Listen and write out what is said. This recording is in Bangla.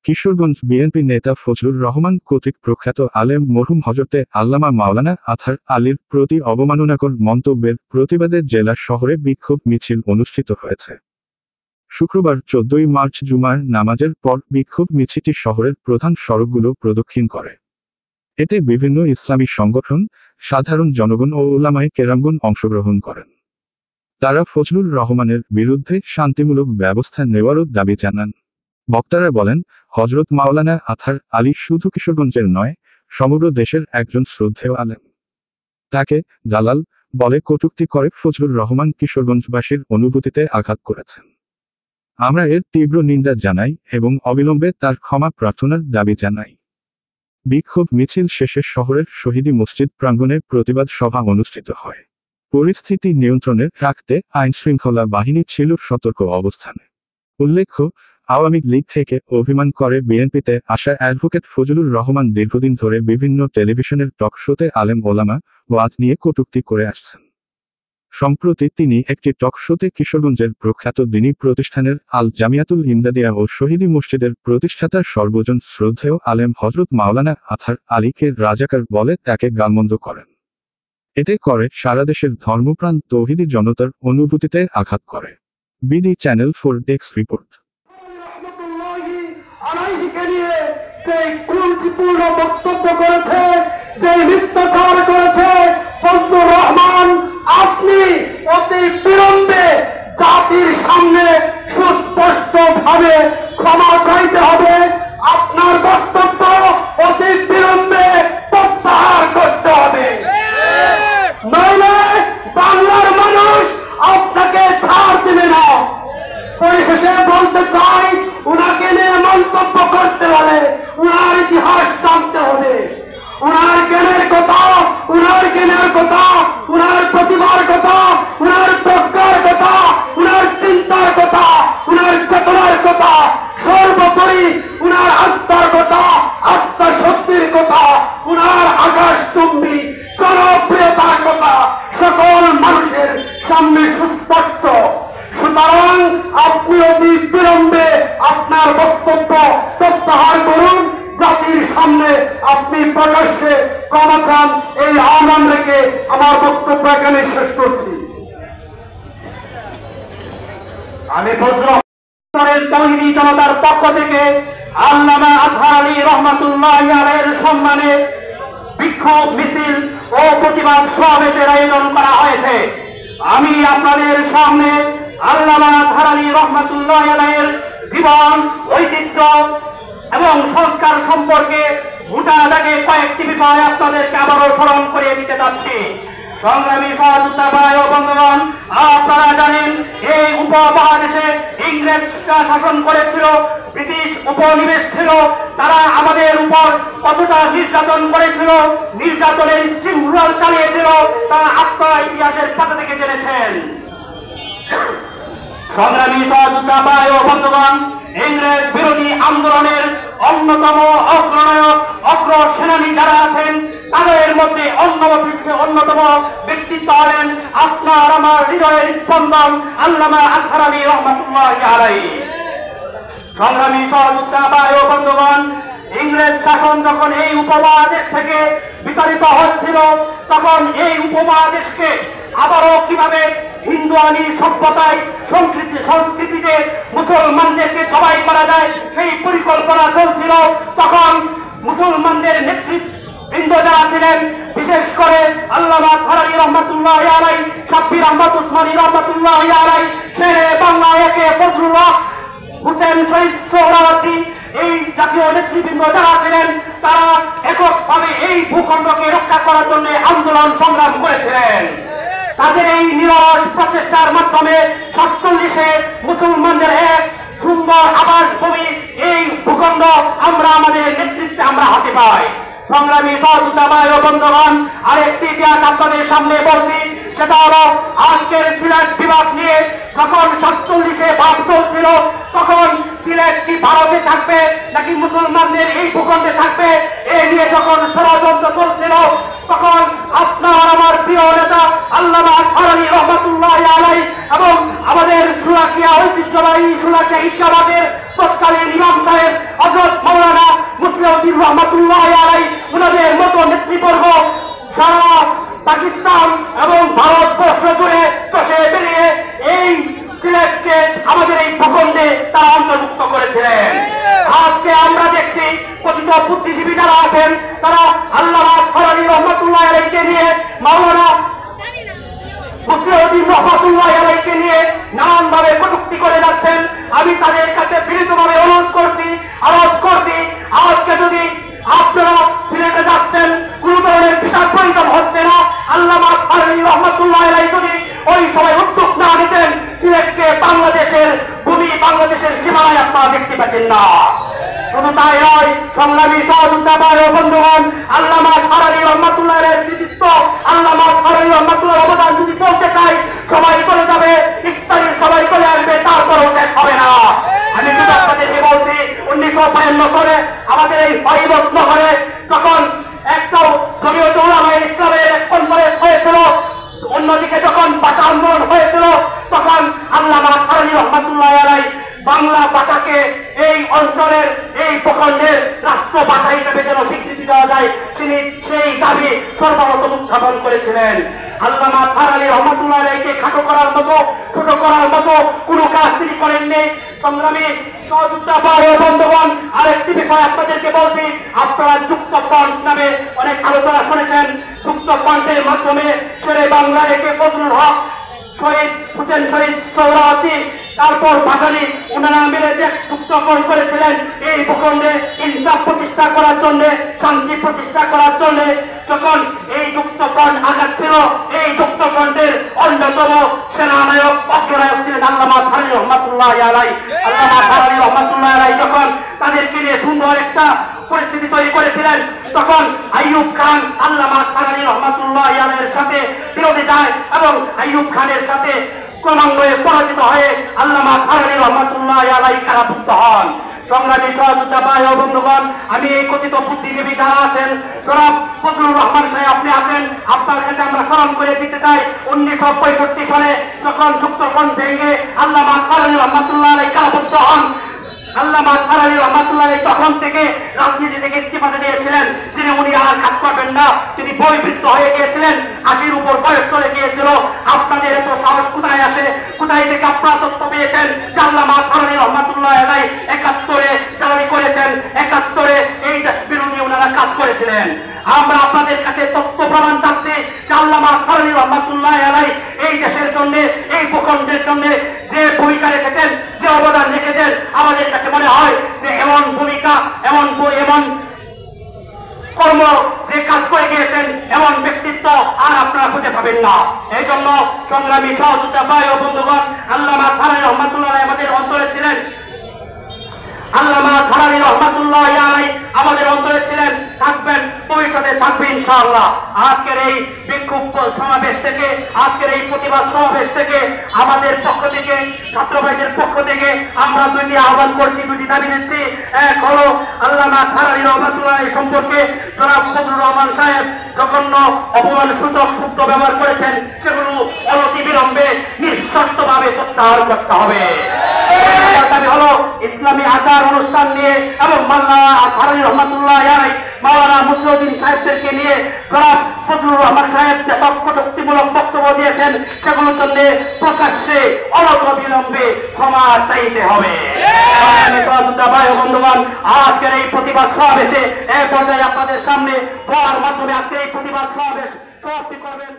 কিশোরগঞ্জ বিএনপি নেতা ফজলুর রহমান কর্তৃক প্রখ্যাত আলেম মরহুম হযরতে আল্লামা মাওলানা আতহার আলীর প্রতি অবমাননাকর মন্তব্যের প্রতিবাদে জেলা শহরে বিক্ষোভ মিছিল অনুষ্ঠিত হয়েছে। শুক্রবার ১৪ মার্চ জুমার নামাজের পর বিক্ষোভ মিছিলটি শহরের প্রধান সড়কগুলো প্রদক্ষিণ করে। এতে বিভিন্ন ইসলামী সংগঠন, সাধারণ জনগণ ও উলামায়ে কেরামগণ অংশগ্রহণ করেন। তারা ফজলুর রহমানের বিরুদ্ধে শান্তিমূলক ব্যবস্থা নেওয়ারও দাবি জানান। বক্তারা বলেন, হযরত মাওলানা আতহার আলী শুধু কিশোরগঞ্জের নয়, সমগ্র দেশের একজন শ্রদ্ধেয় আলেম। তাকে দালাল বলে কটূক্তি করে ফজলুর রহমান কিশোরগঞ্জবাসীর অনুভূতিতে আঘাত করেছেন। আমরা এর তীব্র নিন্দা জানাই এবং অবিলম্বে তার ক্ষমা প্রার্থনার দাবি জানাই। বিক্ষোভ মিছিল শেষে শহরের শহীদী মসজিদ প্রাঙ্গণে প্রতিবাদ সভা অনুষ্ঠিত হয়। পরিস্থিতি নিয়ন্ত্রণে রাখতে আইনশৃঙ্খলা বাহিনী ছিল সতর্ক অবস্থানে। উল্লেখ্য, আওয়ামী লীগ থেকে অভিমান করে বিএনপিতে আসা অ্যাডভোকেট ফজলুর রহমান দীর্ঘদিন ধরে বিভিন্ন টেলিভিশনের টক শোতে আলেম ওলামা ওয়াজ নিয়ে কটূক্তি করে আসছেন। সম্প্রতি তিনি একটি টক শোতে কিশোরগঞ্জের প্রখ্যাত দ্বীনী প্রতিষ্ঠানের আল জামিয়াতুল ইমদাদিয়া ও শহীদী মসজিদের প্রতিষ্ঠাতা সর্বজন শ্রদ্ধেয় আলেম হযরত মাওলানা আতহার আলীকে রাজাকার বলে তাকে গালমন্দ করেন। এতে করে সারা দেশের ধর্মপ্রাণ তৌহিদি জনতার অনুভূতিতে আঘাত করে। BD channel 4 desk report. বক্তব্য করেছে, যে মিথ্যাচার করেছে ফজলুর রহমান, আপনি অতি বিলম্বে জাতির সামনে সুস্পষ্ট ভাবে ক্ষমা চাইতে হবে। আপনার বক্তব্য অতি বিলম্বে প্রত্যাহার করতে হবে, নইলে বাংলার মানুষ আপনাকে ছাড় দেবে না। পরিশেষে বলতে চাই, উনাকে নিয়ে মন্তব্য করতে হলে উনার ইতিহাস জানতে হবে, উনার জ্ঞানের কথা, উনার জ্ঞানের কথা, উনার প্রতিভার কথা, উনার প্রজ্ঞার কথা, উনার চিন্তার কথা, উনার চেতনার কথা, সর্বোপরি উনার আত্মার কথা, আত্মা শক্তির কথা, উনার আকাশচুম্বী জনপ্রিয়তার কথা সকল মানুষের সামনে সুস্পষ্ট। সুতরাং আপনি অতি বিলম্বে আপনার বক্তব্য প্রত্যাহার করুন। জাতির সামনে আপনি প্রকাশ্যে ক্ষমা চান, এই আহ্বান রেখে আমার বক্তব্য এখানে শেষ করছি। আমি ফজলুর তৌহিদি জনতার পক্ষ থেকে আল্লামা আতহার আলী রহমাতুল্লাহি আলাইহির সম্মানে বিক্ষোভ মিছিল ও প্রতিবাদ সমাবেশের আয়োজন করা হয়েছে। আমি আপনাদের সামনে আল্লামা আতহার আলী রহমাতুল্লাহি আলাইহির জীবন, ঐতিহ্য এবং সংস্কার সম্পর্কে গোটা দাগে কয়েকটি বিষয় আপনাদেরকে আবারও স্মরণ করিয়ে দিতে চাচ্ছি। সংগ্রামী সহযোদ্ধা ভাই ও বন্ধুগণ, আপনারা জানেন এই উপমহাদেশে ইংরেজরা শাসন করেছিল, ব্রিটিশ উপনিবেশ ছিল। তারা আমাদের উপর কতটা নির্যাতন করেছিল, নির্যাতনের শৃঙ্খল চালিয়েছিল, তা আপনারা ইতিহাসের পাতা থেকে জেনেছেন। সংগ্রামী সহযোদ্ধা ভাই ও বন্ধুগণ, ইংরেজ বিরোধী আন্দোলনের অন্যতম অগ্রনায়ক, অগ্রসেনানী যারা আছেন, তাদের মধ্যে অন্যতম ব্যক্তিত্ব হলেন আপনার আমার হৃদয়ের স্পন্দন আল্লামা আতহার আলী রহমাতুল্লাহি আলাইহি। সংগ্রামী সহযোদ্ধা ভাই ও বন্ধুগণ, ইংরেজ শাসন যখন এই উপমহাদেশ থেকে বিতাড়িত হচ্ছিল, তখন এই উপমহাদেশকে আবারও কিভাবে হিন্দুয়ানি সভ্যতায় সংস্কৃতিতে মুসলমানদেরকে জবাই করা যায় সেই পরিকল্পনা চলছিল। তখন মুসলমানদের নেতৃবৃন্দ যারা ছিলেন, বিশেষ করে আল্লামা আতহার আলী রহমাতুল্লাহি আলাইহি, সাব্বির আহমদ উসমানী রহমাতুল্লাহি আলাইহি, শেরে বাংলা একে ফজলুল হক, হুসেন শহীদ সোহরাওয়ার্দী, এই জাতীয় নেতৃবৃন্দ যারা ছিলেন, তারা এককভাবে এই ভূখণ্ডকে রক্ষা করার জন্য আন্দোলন সংগ্রাম করেছিলেন। তাদের এই নিরস প্রচেষ্টার মাধ্যমে 47-এ মুসলমানদের এক সুন্দর আবাসভূমি এই ভূখণ্ড আমরা আমাদের নেতৃত্বে আমরা হাতে পাই। সংগ্রামী সহযোদ্ধা ভাই ও বন্ধুগণ, আরেকটি ইতিহাস আপনাদের সামনে বলছি, সেটা হলো আজকের সিলেট বিভাগ নিয়ে যখন 47-এ ভাব চলছিল, তখন সিলেট কি ভারতে থাকবে নাকি মুসলমানদের এই ভূখণ্ডে থাকবে, এ নিয়ে যখন ষড়যন্ত্র চলছিল, তখন আপনার আমার প্রিয় নেতা আল্লামা আতহার আলী রহমাতুল্লাহি আলাইহি এবং আমাদের সুরাকিয়া ঐতিহ্যবাহী সুরাকিয়া ঈদগাহ তৎকালীন ইমাম সাহেব হযরত আছেন তারা আল্লামা ফরানী রহমাতুল্লাহ আলাইহিকে নিয়ে, মাওলানা মুসলিউদ্দিন রহমাতুল্লাহ আলাইহিকে নিয়ে নানানভাবে কটূক্তি করে যাচ্ছেন। আমি তাদের কাছে বিনীতভাবে অনুরোধ করছি, আওয়াজ করছি, আজকে যদি আপনারা সিলেটে যাচ্ছেন, কোন ধরনের বিশাল প্রয়োজন হচ্ছে না, আল্লামা ফরানী রহমাতুল্লাহ আলাইহি যদি ওই সময় উদ্যোগ না নিতেন, সিলেটকে বাংলাদেশের ভূমি, বাংলাদেশের সীমানায় আপনারা দেখতে পেতেন না। শুধু তাই নয়, সংগ্রামী সহযোগিতা ভাই ও বন্ধুগণ, আল্লামা ফরানী রহমাতুল্লাহ আলাইহির কৃতিত্ব, আল্লামা ফরানী রহমাতুল্লাহর অবদান যদি বলতে চাই, সবাই চলে যাবে, ইফতারির সবাই চলে আসবে, তারপরেও শেষ হবে না। আমি শুধু আপনাদেরকে বলছি, 1952 সালে আমাদের এই পাইবত নগরে যখন একটা জমিয়ত উলামায়ে ইসলামের এক কনফারেন্স হয়েছিল, অন্যদিকে যখন ভাষা আন্দোলন হয়েছিল, তখন আল্লামা ফরানী রহমাতুল্লাহ আলাইহি বাংলা ভাষাকে এই অঞ্চলের, এই প্রখণ্ডের রাষ্ট্রভাষা হিসেবে যেন স্বীকৃতি দেওয়া যায়, তিনি সেই দাবি সর্বপ্রথম উত্থাপন করেছিলেন। আল্লামা ফরানী রহমাতুল্লাহ আলাইহিকে খাটো করার মতো, ছোট করার মতো কোনো কাজ তিনি করেননি। সংগ্রামী সহযোগিতা ভাই ও বন্ধুগণ, আরেকটি বিষয় আপনাদেরকে বলছি, আপনারা যুক্ত ফ্রন্ট নামে অনেক আলোচনা শুনেছেন। যুক্ত ফ্রন্টের মাধ্যমে শেরে বাংলা একে ফজলুল হক, শহীদ হুসেন শহীদ সোহরাওয়ার্দী, তারপর ভাসানী, ওনারা মিলে যে যুক্তফ্রন্ট করেছিলেন এই ভূখণ্ডে ইনসাফ প্রতিষ্ঠা করার জন্য, শান্তি প্রতিষ্ঠা করার জন্য। যখন এই যুক্তফ্রন্ট আগাচ্ছিল, এই যুক্তফ্রন্টের অন্যতম সেনানায়ক, অগ্রনায়ক ছিলেন আল্লামা ফরানী রহমাতুল্লাহ আলাইহি। আল্লামা ফরানী রহমাতুল্লাহ আলাইহি যখন তাদেরকে নিয়ে সুন্দর একটা পরিস্থিতি তৈরি করেছিলেন, তখন আইয়ুব খান আল্লামা ফরানী রহমাতুল্লাহ আলাইহির সাথে বিরোধী যায় এবং আইয়ুব খানের সাথে ক্রমান্বয়ে পরাজিত হয়ে আল্লামা ফরানী রহমাতুল্লাহ আলাইহি কারারুদ্ধ হন। সংগ্রামী সহযোগিতা ভাই ও বন্ধুগণ, আমি এই কথিত বুদ্ধিজীবী যারা আছেন, জনাব ফজলুর রহমান সাহেব আপনি আছেন, আপনার কাছে আমরা স্মরণ করে দিতে চাই, 1965 সালে যখন যুক্তফ্রন্ট ভেঙে আল্লামা ফরানী রহমাতুল্লাহ আলাইহি কারারুদ্ধ হন, আল্লামা ফরানী রহমাতুল্লাহ আলাইহি তখন থেকে রাজনীতি থেকে ইস্তিফা দিয়েছিলেন। উনি আর কাজ করবেন না, তিনি বয়বৃদ্ধ হয়ে গিয়েছিলেন, 80-র উপর বয়স চলে গিয়েছিল। আপনাদের এত সাহস কোথায় আসে? কোথায় থেকে আপনারা তথ্য পেয়েছেন যে আল্লামা ফরানী রহমাতুল্লাহ আলাইহি 71-এ দাঁড়ি করেছেন, 71-এ এই দেশ বিরোধী ওনারা কাজ করেছিলেন? আমরা আপনাদের কাছে তথ্য প্রমাণ চাচ্ছি যে আল্লামা ফরানী রহমাতুল্লাহ আলাইহি এই দেশের জন্য, এই ভূখণ্ডের জন্য যে ভূমিকা রেখেছেন, যে অবদান রেখেছেন, আমাদের কাছে মনে হয় যে এমন ভূমিকা, এমন কর্ম যে কাজ করে গিয়েছেন, এমন ব্যক্তিত্ব আর আপনারা খুঁজে পাবেন না। এই জন্য সংগ্রামী সহযোগিতা ভাই ও বন্ধুগণ, আল্লামা ফরানী রহমাতুল্লাহ আলাইহি আমাদের অন্তরে ছিলেন, আল্লামা ফরানী রহমাতুল্লাহ আলাইহি আমাদের অন্তরে ছিলেন, থাকবেন, ভবিষ্যতে থাকবে ইনশাআল্লাহ। আজকের এই বিক্ষোভ সমাবেশ থেকে, আজকের এই প্রতিবাদ সমাবেশ থেকে আমাদের পক্ষ থেকে, ছাত্র ভাইদের পক্ষ থেকে আমরা দুইটি আহ্বান করছি, দুটি দাবি দিচ্ছি। এক হলো, আল্লামা ফরানী রহমাতুল্লাহ আলাইহি সম্পর্কে জনাব ফজলুর রহমান সাহেব জঘন্য অপমানসূচক শব্দ ব্যবহার করেছেন, সেগুলো অনতিবিলম্বে নিঃশর্তভাবে প্রত্যাহার করতে হবে। দাবি হলো, ইসলামী আচার অনুষ্ঠান নিয়ে এবং মাওলানা ফরানী রহমাতুল্লাহ আলাইহি মাওলানা মুসলিউদ্দিন সাহেবদেরকে নিয়ে জনাব ফজলুর রহমান সাহেব যেসব কটূক্তিমূলক বক্তব্য দিয়েছেন, সেগুলোর জন্য প্রকাশ্যে অনতিবিলম্বে ক্ষমা চাইতে হবে। ভাই ও বন্ধুগণ, আজকের এই প্রতিবাদ সমাবেশে এক পর্যায়ে আপনাদের সামনে দোয়ার মাধ্যমে আজকের এই প্রতিবাদ সমাবেশ সমাপ্তি করবেন।